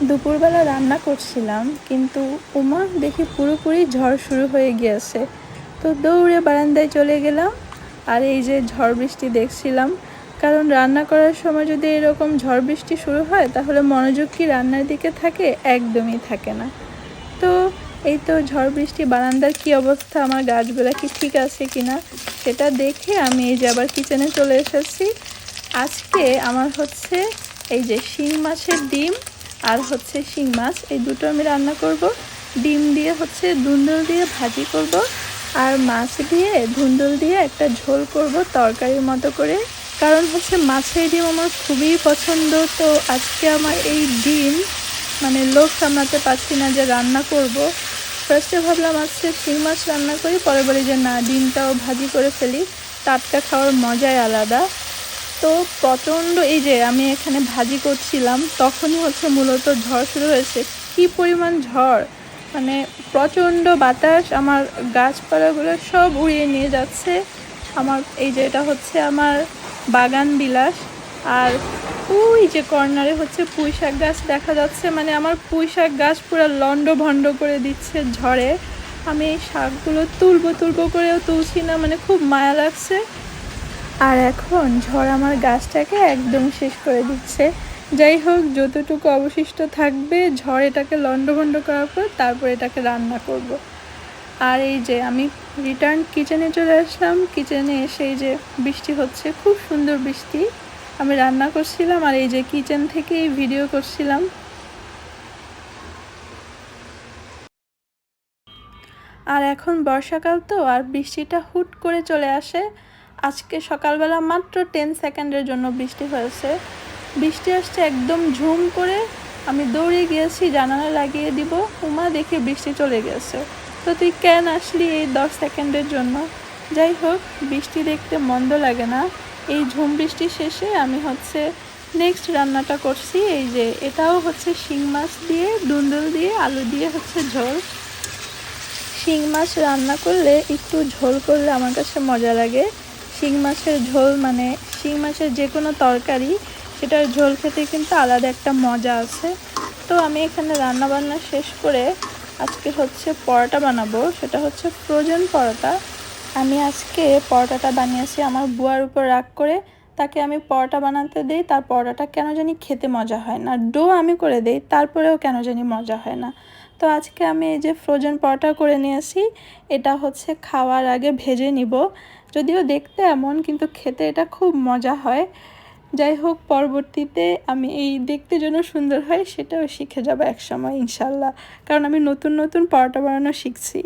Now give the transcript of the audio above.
দুপুরবেলা রান্না করছিলাম, কিন্তু ওমা দেখি পুরোপুরি ঝড় শুরু হয়ে গিয়েছে। তো দৌড়ে বারান্দায় চলে গেলাম, আর এই যে ঝড় বৃষ্টি দেখছিলাম। কারণ রান্না করার সময় যদি এরকম ঝড় বৃষ্টি শুরু হয়, তাহলে মনোযোগ কি রান্নার দিকে থাকে? একদমই থাকে না। তো এই তো ঝড় বৃষ্টি, বারান্দার কি অবস্থা, আমার গাছগুলা কি ঠিক আছে কিনা সেটা দেখে আমি এই যে আবার কিচেনে চলে এসেছি। আজকে আমার হচ্ছে এই যে শিং মাছের ডিম আর হচ্ছে শিং মাছ, এই দুটো আমি রান্না করব। ডিম দিয়ে হচ্ছে ধুন্দুল দিয়ে ভাজি করব, আর মাছ দিয়ে ধুন্দুল দিয়ে একটা ঝোল করব তরকারির মতো করে। কারণ হচ্ছে মাছের ডিম আমার খুবই পছন্দ। তো আজকে আমার এই ডিম মানে লোভ সামলাতে পারছি না যে রান্না করব। ফার্স্টে ভাবলাম আজকে শিং মাছ রান্না করি, পরে বলি যে না, ডিমটাও ভাজি করে ফেলি, টাটকা খাওয়ার মজাই আলাদা। তো প্রচণ্ড, এই যে আমি এখানে ভাজি করছিলাম তখনই হচ্ছে মূলত ঝড় শুরু হয়েছে। কি পরিমাণ ঝড়, মানে প্রচণ্ড বাতাস, আমার গাছপালাগুলো সব উড়িয়ে নিয়ে যাচ্ছে। আমার এই যে এটা হচ্ছে আমার বাগান বিলাস, আর ওই যে কর্নারে হচ্ছে পুঁই শাক গাছ দেখা যাচ্ছে। মানে আমার পুঁই শাক গাছ পুরো লন্ডভন্ড করে দিচ্ছে ঝড়ে। আমি এই শাকগুলো তুলবো করেও তুলছি না, মানে খুব মায়া লাগছে। আর এখন ঝড় আমার গাছটাকে একদম শেষ করে দিচ্ছে। যাই হোক, যতটুকু অবশিষ্ট থাকবে ঝড় এটাকে লন্ডভন্ড করার পর তারপর এটাকে রান্না করব। আর এই যে আমি রিটার্ন কিচেনে চলে আসলাম। কিচেনে এসে এই যে বৃষ্টি হচ্ছে, খুব সুন্দর বৃষ্টি। আমি রান্না করছিলাম আর এই যে কিচেন থেকেই ভিডিও করছিলাম। আর এখন বর্ষাকাল তো, আর বৃষ্টিটা হুট করে চলে আসে। আজকে সকালবেলা মাত্র 10 সেকেন্ডের জন্য বৃষ্টি হয়েছে। বৃষ্টি আসছে একদম ঝুম করে, আমি দৌড়ে গিয়েছি জানালা লাগিয়ে দিব, উমা দেখে বৃষ্টি চলে গেছে। তো তুই কেন আসলি এই 10 সেকেন্ডের জন্য? যাই হোক, বৃষ্টি দেখতে মন্দ লাগে না। এই ঝুম বৃষ্টি শেষে আমি হচ্ছে নেক্সট রান্নাটা করছি। এই যে এটাও হচ্ছে শিং মাছ দিয়ে ধুন্দুল দিয়ে আলু দিয়ে হচ্ছে ঝোল। শিং মাছ রান্না করলে একটু ঝোল করলে আমার কাছে মজা লাগে। শিং মাছের ঝোল মানে শিং মাছের যে কোনো তরকারি, সেটার ঝোল খেতে কিন্তু আলাদা একটা মজা আছে। তো আমি এখানে রান্না বান্না শেষ করে আজকে হচ্ছে পরোটা বানাবো। সেটা হচ্ছে ফ্রোজেন পরোটা। আমি আজকে পরোটাটা বানিয়েছি আমার বুয়ার উপর রাগ করে। তাকে আমি পরোটা বানাতে দিই, তার পরোটাটা কেন জানি খেতে মজা হয় না। ডো আমি করে দিই, তারপরেও কেন জানি মজা হয় না। তো আজকে আমি এই যে ফ্রোজেন পরোটা করে নিয়েছি। এটা হচ্ছে খাওয়ার আগে ভেজে নিব। যদিও দেখতে এমন, কিন্তু খেতে এটা খুব মজা হয়। যাই হোক, পরবর্তীতে আমি এই দেখতে যেন সুন্দর হয় সেটাও শিখে যাবো একসময় ইনশাল্লাহ। কারণ আমি নতুন নতুন পরোটা বানানো শিখছি।